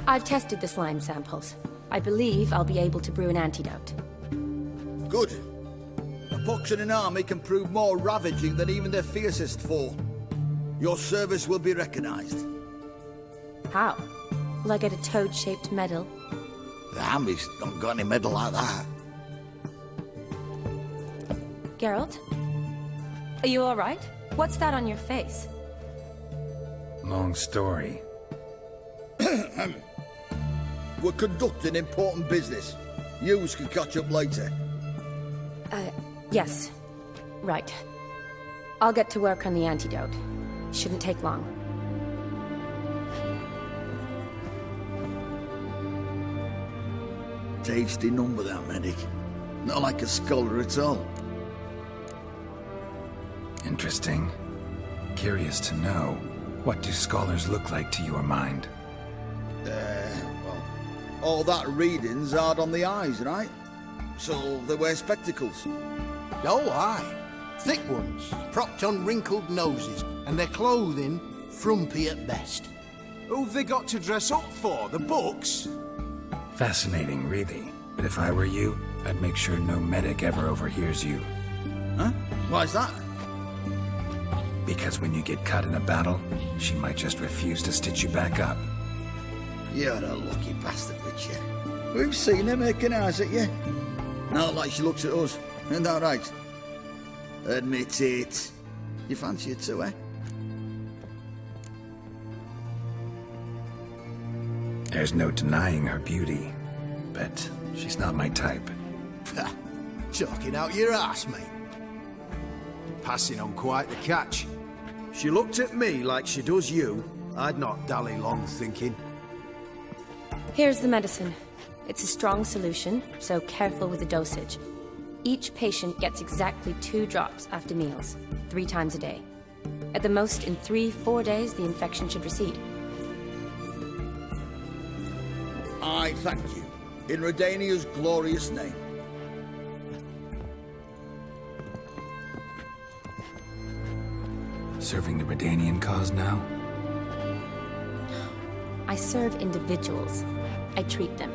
I've tested the slime samples. I believe I'll be able to brew an antidote. Good. A pox in an army can prove more ravaging than even their fiercest foe. Your service will be recognized. How? Will I get a toad-shaped medal? The army's not got any medal like that. Geralt? Are you alright? What's that on your face? Long story. We're conducting important business. Yous can catch up later. Yes. Right. I'll get to work on the antidote. Shouldn't take long. Tasty number, that medic. Not like a scholar at all. Interesting. Curious to know, what do scholars look like to your mind? Well, all that reading's hard on the eyes, right? So they wear spectacles. Oh, aye. Thick ones, propped on wrinkled noses, and their clothing frumpy at best. Who've they got to dress up for? The books? Fascinating, really. But if I were you, I'd make sure no medic ever overhears you. Huh? Why's that? Because when you get cut in a battle, she might just refuse to stitch you back up. You're a lucky bastard, Witcher. We've seen her making eyes at you. Not like she looks at us. Isn't that right? Admit it. You fancy her too, eh? There's no denying her beauty, but she's not my type. Talking out your ass, mate. Passing on quite the catch. She looked at me like she does you. I'd not dally long thinking. Here's the medicine. It's a strong solution, so careful with the dosage. Each patient gets exactly 2 drops after meals, 3 times a day. At the most, in 3-4 days, the infection should recede. I thank you. In Redania's glorious name. Serving the Redanian cause now? I serve individuals. I treat them.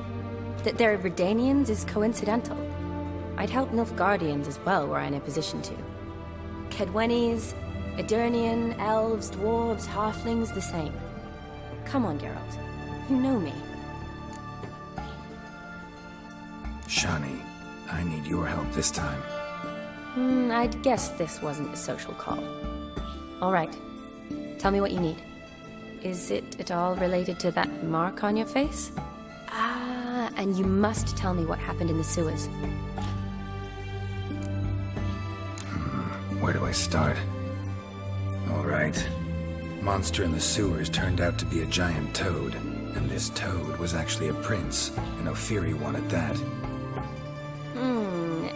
That they're Redanians is coincidental. I'd help Nilfgaardians as well were I in a position to. Kedwenis, Edirnian, elves, dwarves, halflings, the same. Come on, Geralt. You know me. Shani, I need your help this time. I'd guess this wasn't a social call. All right. Tell me what you need. Is it at all related to that mark on your face? Ah, and you must tell me what happened in the sewers. Where do I start? All right. Monster in the sewers turned out to be a giant toad, and this toad was actually a prince, an Ophiri one at that.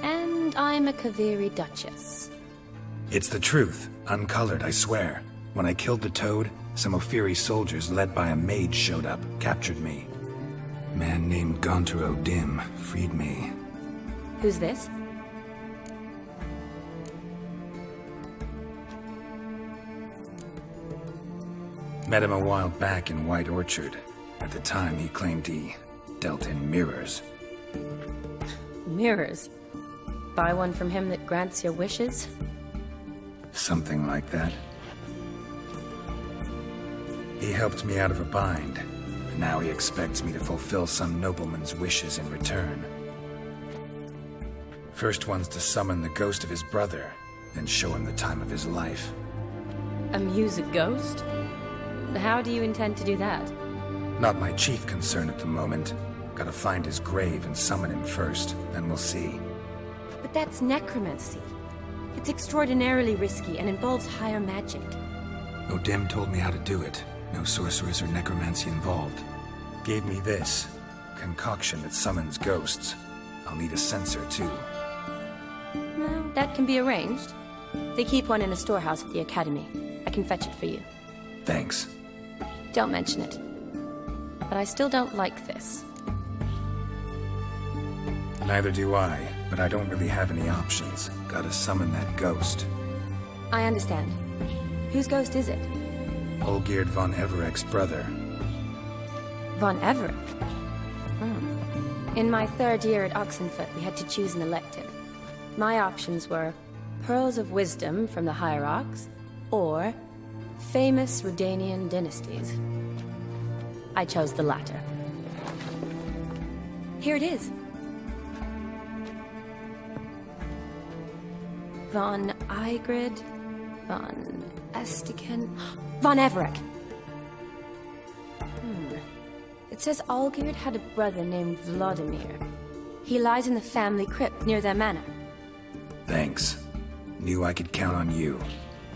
And I'm a Kaviri Duchess. It's the truth, uncolored, I swear. When I killed the toad, some Ophiri soldiers led by a mage showed up, captured me. A man named Gaunter O'Dim freed me. Who's this? Met him a while back in White Orchard. At the time, he claimed he dealt in mirrors. Mirrors? Buy one from him that grants your wishes? Something like that. He helped me out of a bind, and now he expects me to fulfill some nobleman's wishes in return. First one's to summon the ghost of his brother, then show him the time of his life. Amuse a ghost? How do you intend to do that? Not my chief concern at the moment. Gotta find his grave and summon him first, then we'll see. But that's necromancy. It's extraordinarily risky and involves higher magic. O'Dim told me how to do it. No sorceress or necromancy involved. Gave me this concoction that summons ghosts. I'll need a censer too. Well, that can be arranged. They keep one in a storehouse at the academy. I can fetch it for you. Thanks. Don't mention it. But I still don't like this. Neither do I, but I don't really have any options. Gotta summon that ghost. I understand. Whose ghost is it? Olgierd von Evereck's brother. Von Everett? In my third year at Oxenfoot, we had to choose an elective. My options were Pearls of Wisdom from the Hierarchs, or famous Redanian dynasties. I chose the latter. Here it is. Von Igrid, von Estiken, von Everett. It says Olgierd had a brother named Vladimir. He lies in the family crypt near their manor. Thanks. Knew I could count on you.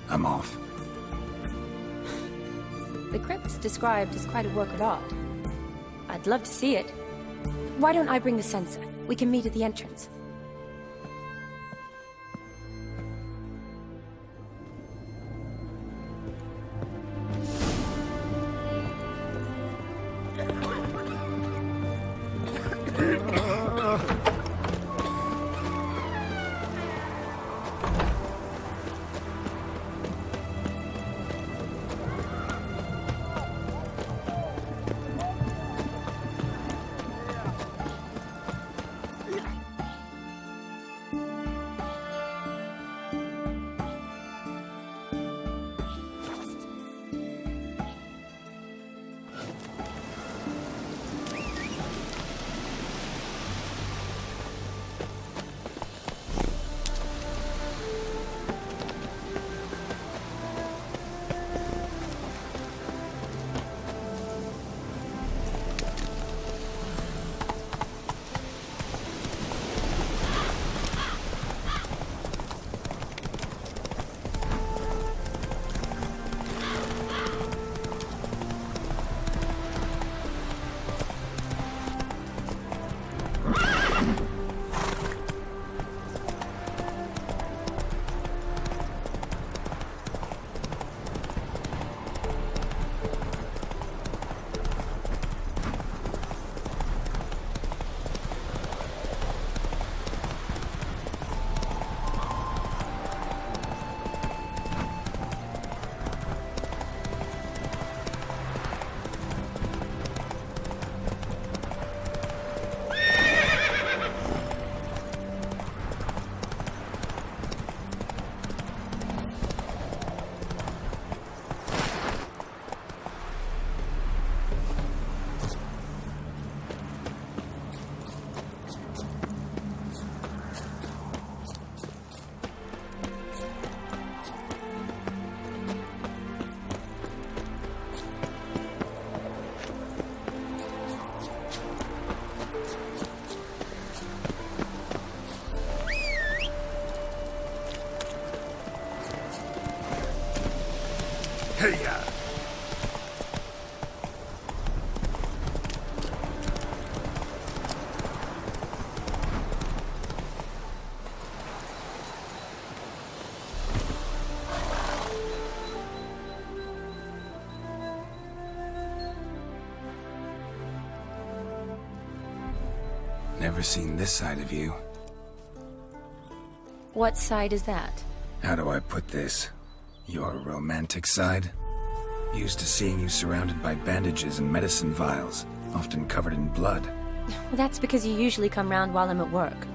I'm off. The crypt's described as quite a work of art. I'd love to see it. Why don't I bring the censer? We can meet at the entrance. Hey-ya! Never seen this side of you. What side is that? How do I put this? Your romantic side? Used to seeing you surrounded by bandages and medicine vials, often covered in blood. Well, that's because you usually come round while I'm at work.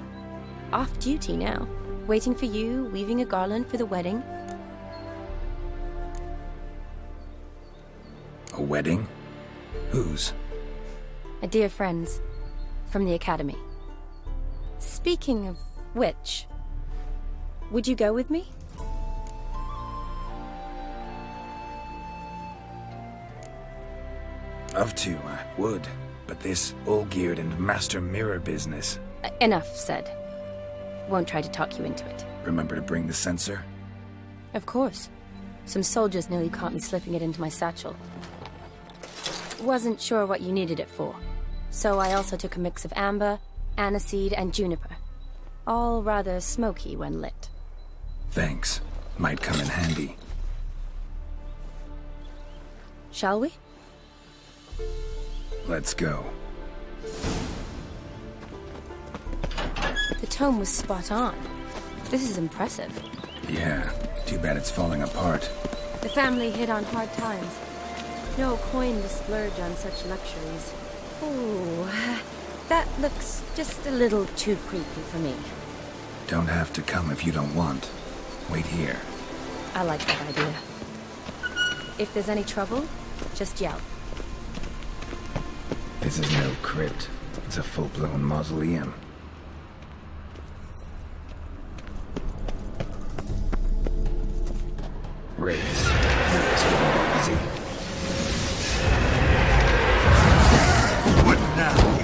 Off duty now. Waiting for you, weaving a garland for the wedding. A wedding? Whose? A dear friend's. From the academy. Speaking of which, would you go with me? Of to, I would. But this Olgierd and Master Mirror business. Enough said. Won't try to talk you into it. Remember to bring the censer? Of course. Some soldiers nearly caught me slipping it into my satchel. Wasn't sure what you needed it for. So I also took a mix of amber, aniseed, and juniper. All rather smoky when lit. Thanks. Might come in handy. Shall we? Let's go. The tome was spot on. This is impressive. Yeah, too bad it's falling apart. The family hit on hard times. No coin to splurge on such luxuries. Ooh, that looks just a little too creepy for me. Don't have to come if you don't want. Wait here. I like that idea. If there's any trouble, just yell. This is no crypt. It's a full-blown mausoleum. Raise. This won't be easy. What now?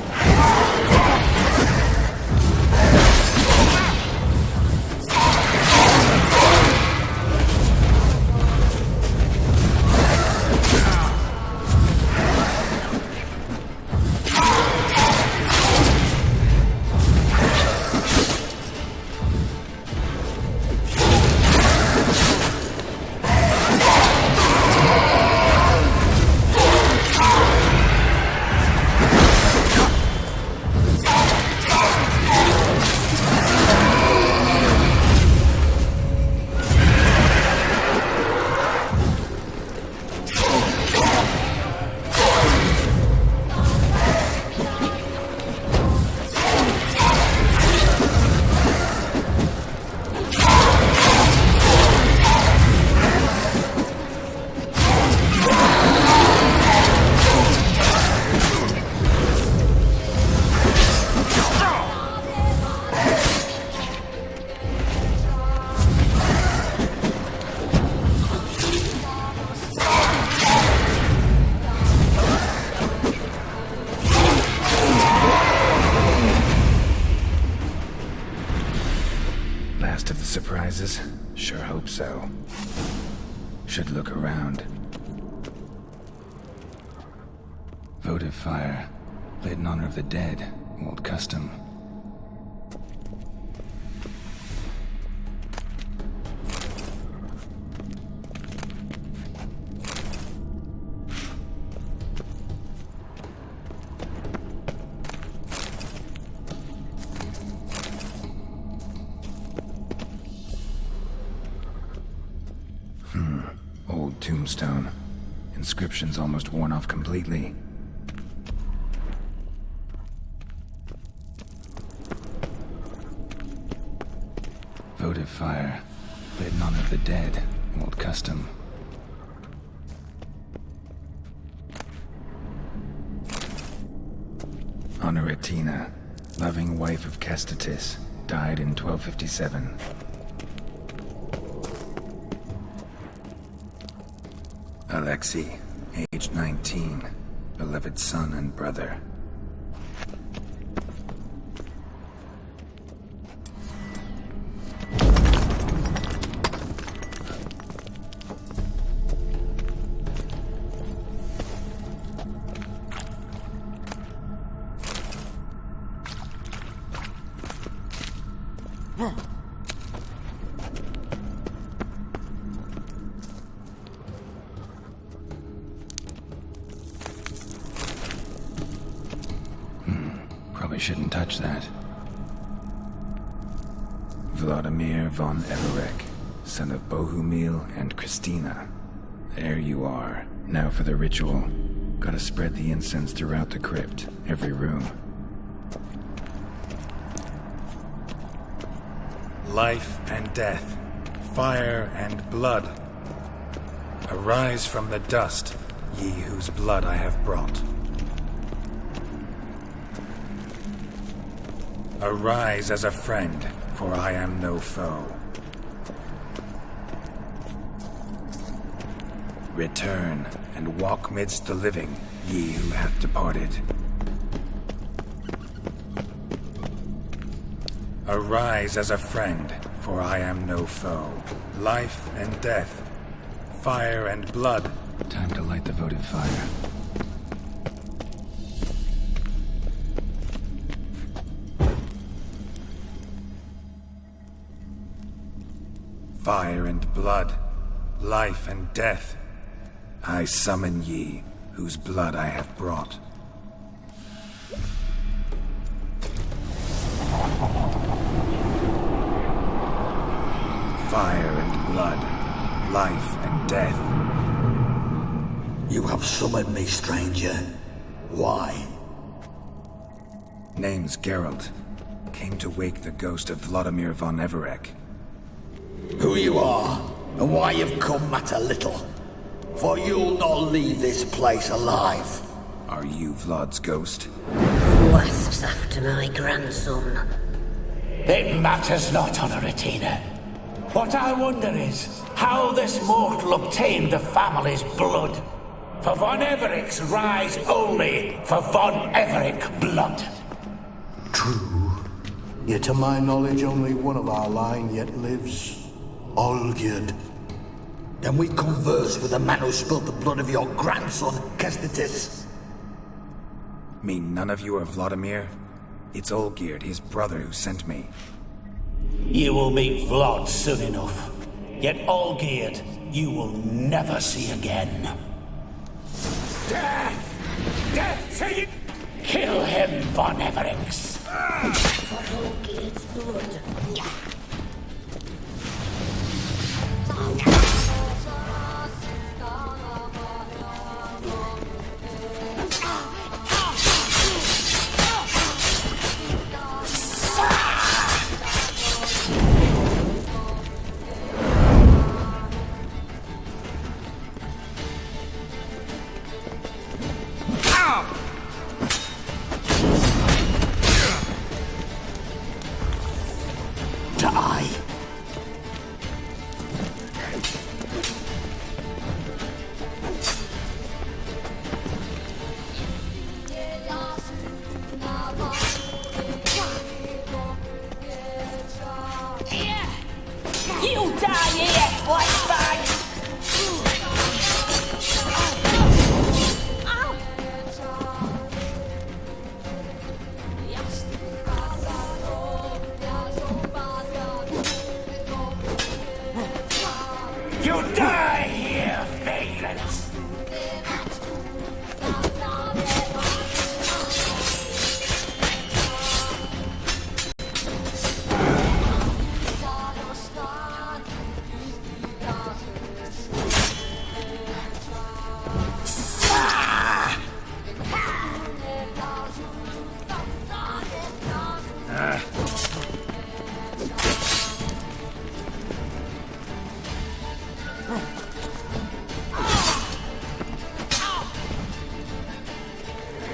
Last of the surprises? Sure hope so. Should look around. Votive fire. Lit in honor of the dead. Old custom. Old tombstone. Inscription's almost worn off completely. Votive fire. Lit in honor of the dead. Old custom. Honoratina. Loving wife of Castatis. Died in 1257. Alexei, age 19, beloved son and brother. Probably shouldn't touch that. Vladimir von Everek, son of Bohumil and Christina. There you are. Now for the ritual. Gotta spread the incense throughout the crypt, every room. Life and death, fire and blood. Arise from the dust, ye whose blood I have brought. Arise as a friend, for I am no foe. Return and walk midst the living, ye who have departed. Arise as a friend, for I am no foe. Life and death, fire and blood. Time to light the votive fire. Fire and blood, life and death, I summon ye, whose blood I have brought. Fire and blood, life and death. You have summoned me, stranger. Why? Name's Geralt. Came to wake the ghost of Vladimir von Everec. Who you are, and why you've come matter little. For you'll not leave this place alive. Are you Vlad's ghost? Who asks after my grandson? It matters not, Honoratina. What I wonder is how this mortal obtained the family's blood. For von Everec's rise only for von Everec blood. True. Yet to my knowledge, only one of our line yet lives. Olgierd. Then we converse with the man who spilled the blood of your grandson, Kestitis. Mean none of you are Vladimir? It's Olgierd, his brother, who sent me. You will meet Vlad soon enough. Yet Olgierd, you will never see again. Death! Death to you! Kill him, von Everex! For Olgierd's blood. You die here, flashbang! You die here, vagrants!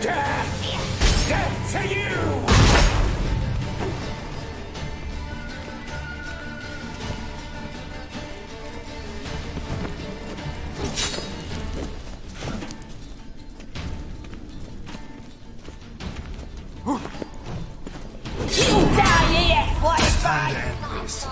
Death! Death to you! You die here, flashbang! This.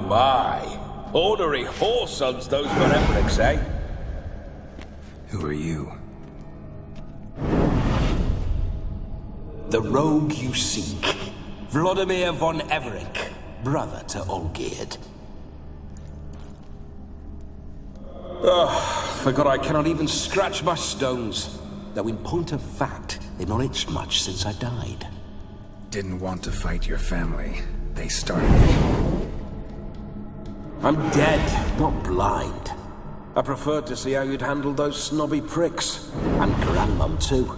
My. Ornery whoresons those von Everecs, eh? Who are you? The rogue you seek. Vladimir von Everec, brother to Olgierd. Forgot I cannot even scratch my stones. Though in point of fact, they've not itched much since I died. Didn't want to fight your family. They started it. I'm dead, not blind. I preferred to see how you'd handle those snobby pricks. And Grandmum, too.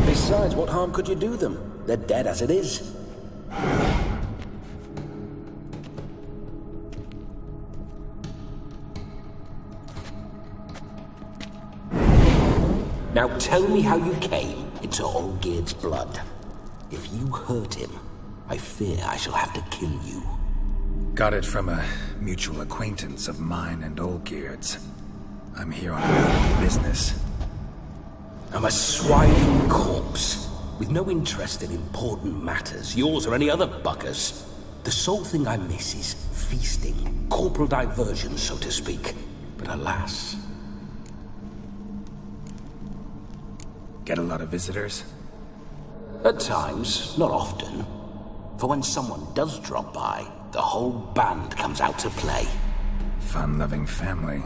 Besides, what harm could you do them? They're dead as it is. Now tell me how you came into Olgierd's blood. If you hurt him, I fear I shall have to kill you. Got it from a mutual acquaintance of mine and Olgierd's. I'm here on a business. I'm a swine corpse, with no interest in important matters, yours or any other buggers. The sole thing I miss is feasting, corporal diversion, so to speak. But alas... Get a lot of visitors? At times, not often. For when someone does drop by, the whole band comes out to play. Fun-loving family.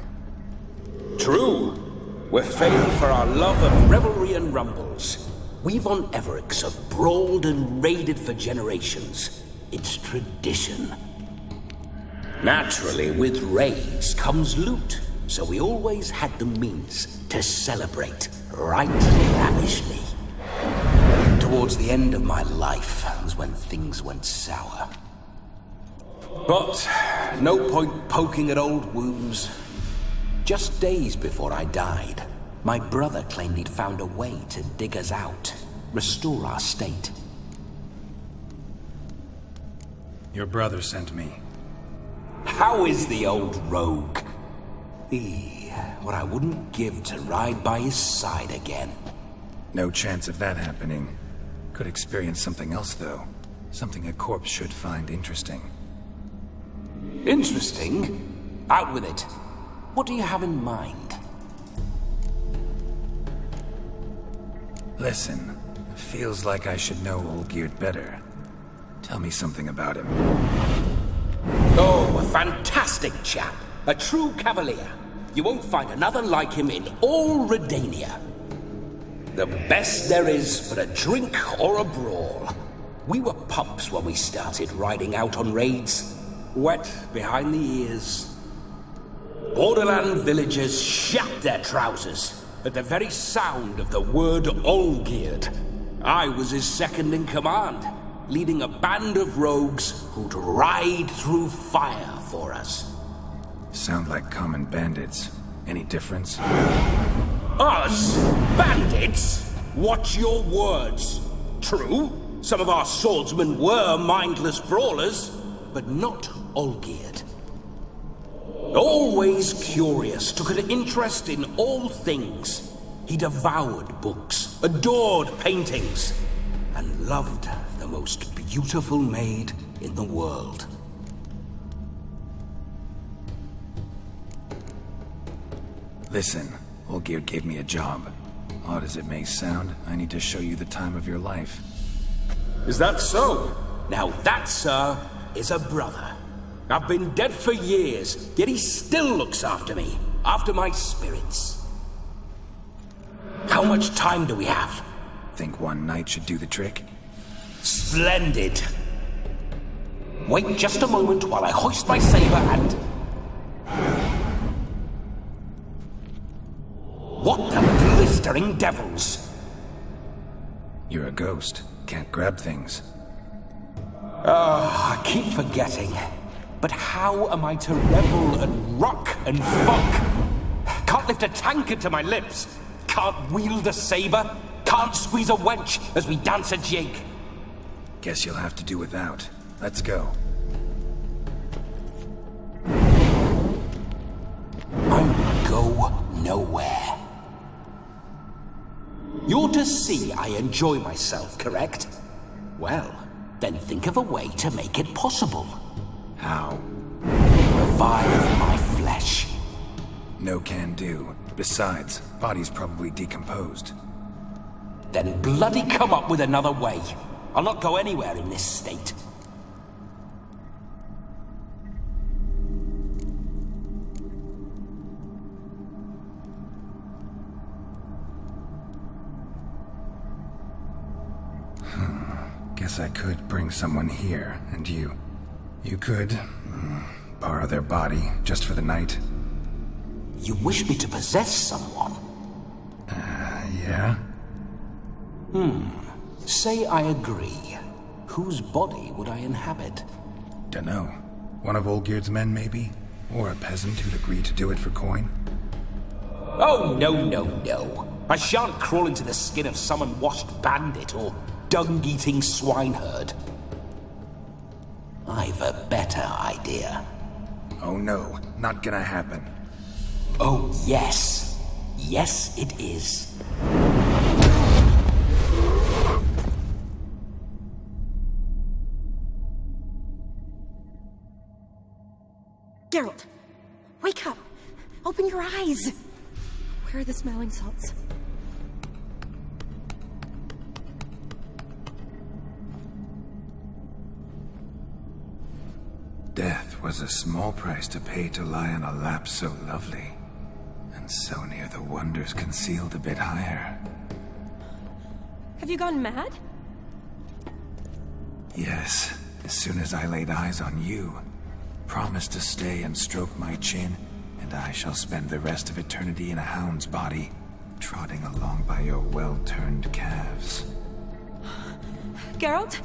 True. We're famed for our love of revelry and rumbles. We've on Everix have brawled and raided for generations. It's tradition. Naturally, with raids comes loot, so we always had the means to celebrate right lavishly. Towards the end of my life was when things went sour. But no point poking at old wounds. Just days before I died, my brother claimed he'd found a way to dig us out, restore our state. Your brother sent me. How is the old rogue? What I wouldn't give to ride by his side again. No chance of that happening. Could experience something else, though. Something a corpse should find interesting. Interesting? Out with it. What do you have in mind? Listen, feels like I should know Olgierd better. Tell me something about him. Oh, a fantastic chap. A true cavalier. You won't find another like him in all Redania. The best there is for a drink or a brawl. We were pups when we started riding out on raids. Wet behind the ears. Borderland villagers shat their trousers at the very sound of the word Olgierd. I was his second in command, leading a band of rogues who'd ride through fire for us. Sound like common bandits. Any difference? Us? Bandits? Watch your words. True, some of our swordsmen were mindless brawlers, but not Olgierd. Always curious, took an interest in all things. He devoured books, adored paintings, and loved the most beautiful maid in the world. Listen, Olgierd gave me a job. Odd as it may sound, I need to show you the time of your life. Is that so? Now that, sir, is a brother. I've been dead for years, yet he still looks after me, after my spirits. How much time do we have? Think one night should do the trick? Splendid. Wait just a moment while I hoist my saber and... What the blistering devils? You're a ghost. Can't grab things. I keep forgetting. But how am I to revel and rock and fuck? Can't lift a tankard to my lips. Can't wield a saber. Can't squeeze a wench as we dance a jig. Guess you'll have to do without. Let's go. I go nowhere. You're to see I enjoy myself, correct? Well, then think of a way to make it possible. How? Revive my flesh. No can do. Besides, body's probably decomposed. Then bloody come up with another way. I'll not go anywhere in this state. Guess I could bring someone here, and you could borrow their body just for the night. You wish me to possess someone? Yeah? Say I agree. Whose body would I inhabit? Dunno. One of Olgierd's men, maybe? Or a peasant who'd agree to do it for coin? Oh, no. I shan't crawl into the skin of some unwashed bandit or dung-eating swineherd. I've a better idea. Oh no, not gonna happen. Oh, yes. Yes, it is. Geralt, wake up! Open your eyes! Where are the smelling salts? Death was a small price to pay to lie on a lap so lovely, and so near the wonders concealed a bit higher. Have you gone mad? Yes, as soon as I laid eyes on you, promised to stay and stroke my chin, and I shall spend the rest of eternity in a hound's body, trotting along by your well-turned calves. Geralt?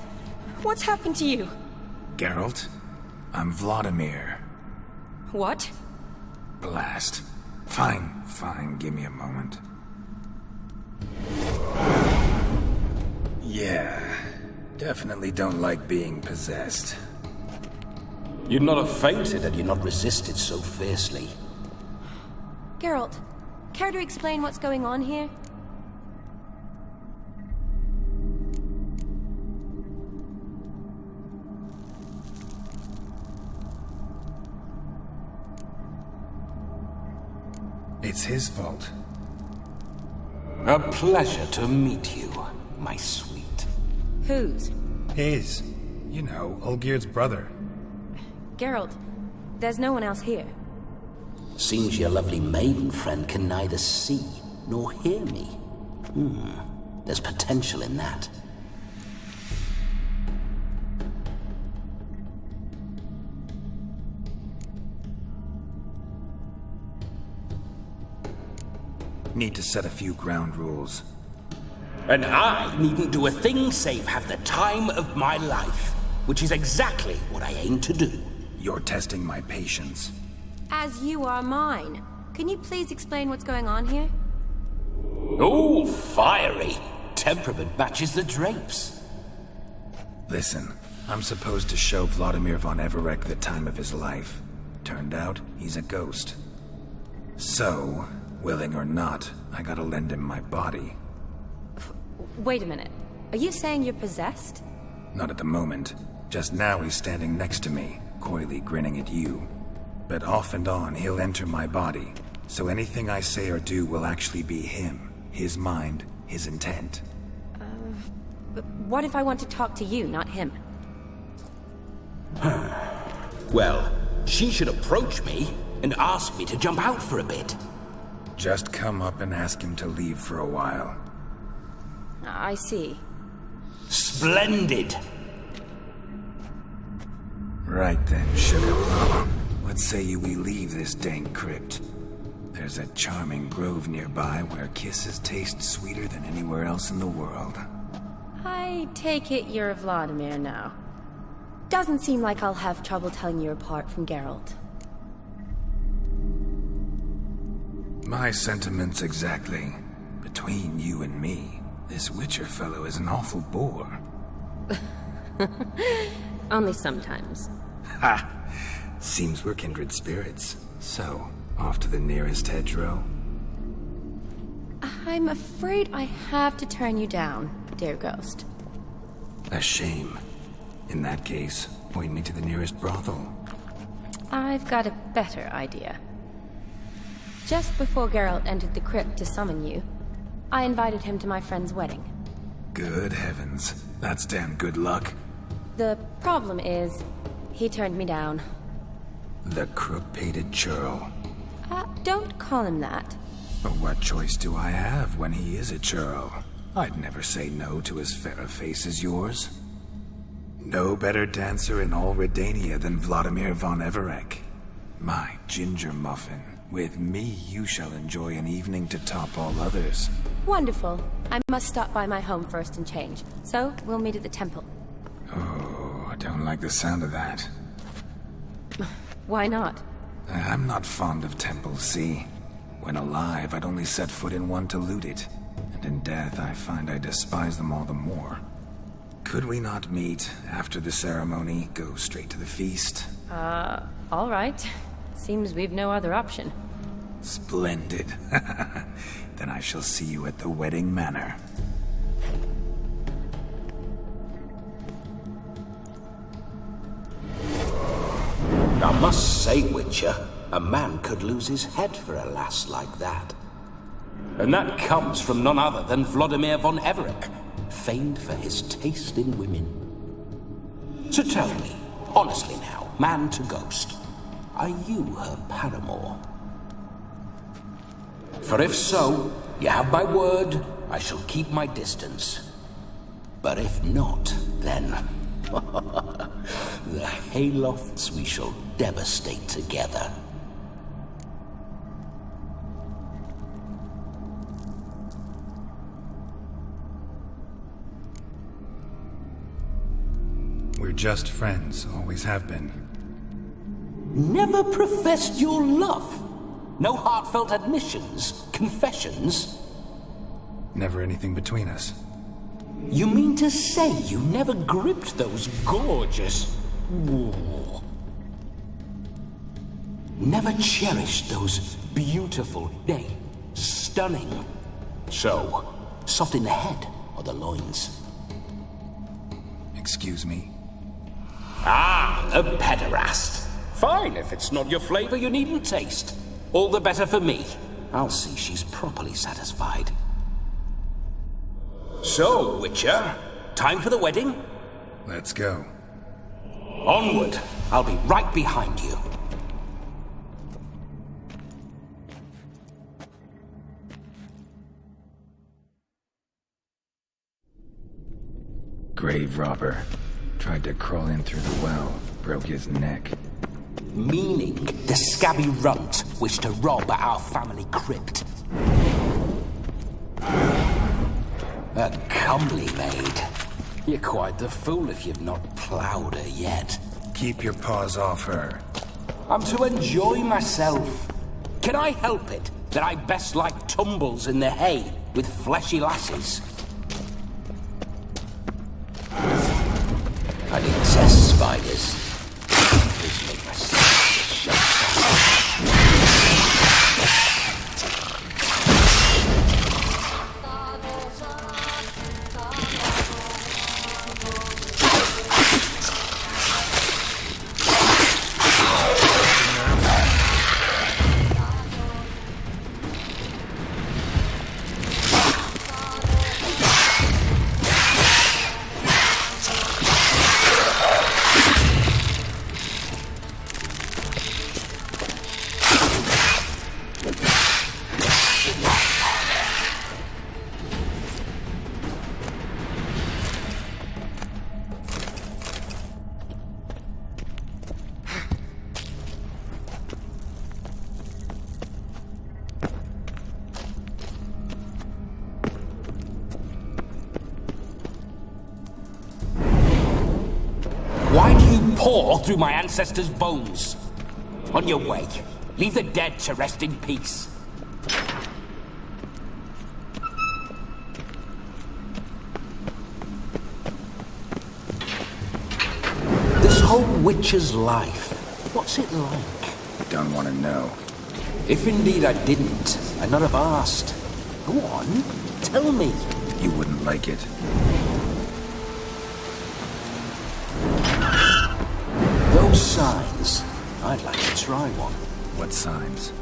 What's happened to you? Geralt? I'm Vladimir. What? Blast. Fine, give me a moment. Yeah, definitely don't like being possessed. You'd not have fainted had you not resisted so fiercely. Geralt, care to explain what's going on here? It's his fault. A pleasure to meet you, my sweet. Whose? His. You know, Olgir's brother. Geralt, there's no one else here. Seems your lovely maiden friend can neither see nor hear me. There's potential in that. Need to set a few ground rules. And I needn't do a thing save have the time of my life, which is exactly what I aim to do. You're testing my patience. As you are mine. Can you please explain what's going on here? Oh, fiery. Temperament matches the drapes. Listen, I'm supposed to show Vladimir von Everec the time of his life. Turned out, he's a ghost. So, willing or not, I gotta lend him my body. Wait a minute. Are you saying you're possessed? Not at the moment. Just now he's standing next to me, coyly grinning at you. But off and on, he'll enter my body. So anything I say or do will actually be him. His mind, his intent. But what if I want to talk to you, not him? Well, she should approach me and ask me to jump out for a bit. Just come up and ask him to leave for a while. I see. Splendid! Right then, sugar plum. What say you we leave this dank crypt? There's a charming grove nearby where kisses taste sweeter than anywhere else in the world. I take it you're Vladimir now. Doesn't seem like I'll have trouble telling you apart from Geralt. My sentiments exactly. Between you and me, this Witcher fellow is an awful bore. Only sometimes. Ha! Seems we're kindred spirits. So, off to the nearest hedgerow? I'm afraid I have to turn you down, dear ghost. A shame. In that case, point me to the nearest brothel. I've got a better idea. Just before Geralt entered the crypt to summon you, I invited him to my friend's wedding. Good heavens. That's damn good luck. The problem is, he turned me down. The crook-pated churl. Don't call him that. But what choice do I have when he is a churl? I'd never say no to as fair a face as yours. No better dancer in all Redania than Vladimir von Everec. My ginger muffin. With me, you shall enjoy an evening to top all others. Wonderful. I must stop by my home first and change. So, we'll meet at the temple. Oh, I don't like the sound of that. Why not? I'm not fond of temples, see? When alive, I'd only set foot in one to loot it. And in death, I find I despise them all the more. Could we not meet after the ceremony, go straight to the feast? All right. Seems we've no other option. Splendid. Then I shall see you at the wedding manor. Now I must say, Witcher, a man could lose his head for a lass like that. And that comes from none other than Vladimir von Everec, famed for his taste in women. So tell me, honestly now, man to ghost, are you her paramour? For if so, you have my word, I shall keep my distance. But if not, then the haylofts we shall devastate together. We're just friends, always have been. Never professed your love? No heartfelt admissions, confessions? Never anything between us. You mean to say you never gripped those gorgeous... Never cherished those beautiful, nay, stunning... So, soft in the head or the loins? Excuse me? Ah, a pederast. Fine, if it's not your flavor, you needn't taste. All the better for me. I'll see she's properly satisfied. So, Witcher, time for the wedding? Let's go. Onward. I'll be right behind you. Grave robber. Tried to crawl in through the well, broke his neck. Meaning the scabby runt wished to rob our family crypt. A comely maid. You're quite the fool if you've not ploughed her yet. Keep your paws off her. I'm to enjoy myself. Can I help it that I best like tumbles in the hay with fleshy lasses? I need test spiders. Please make myself shut pour through my ancestors' bones. On your way. Leave the dead to rest in peace. This whole Witcher's life, what's it like? Don't want to know. If indeed I didn't, I'd not have asked. Go on, tell me. You wouldn't like it. Those signs, I'd like to try one. What signs?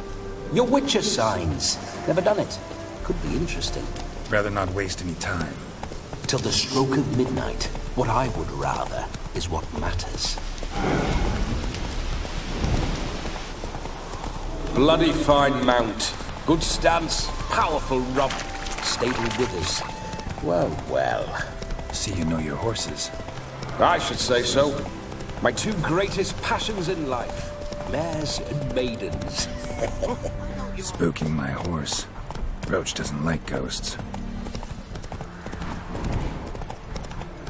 Your Witcher signs. Never done it. Could be interesting. Rather not waste any time. Till the stroke of midnight, what I would rather is what matters. Bloody fine mount. Good stance, powerful rump, stable withers. Well, well. See you know your horses. I should say so. My two greatest passions in life. Mares and maidens. Spooking my horse. Roach doesn't like ghosts.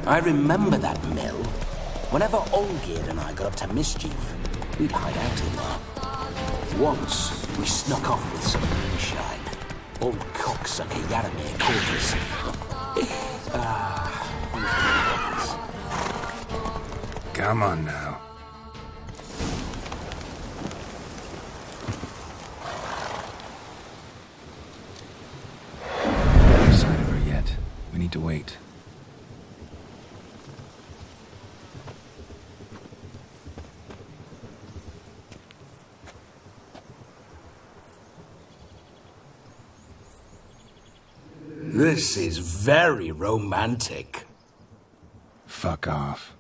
I remember that mill. Whenever Olgerd and I got up to mischief, we'd hide out in there. Once, we snuck off with some moonshine. Old cocksucker Yaramir called us. Come on now. No sign of her yet. We need to wait. This is very romantic. Fuck off.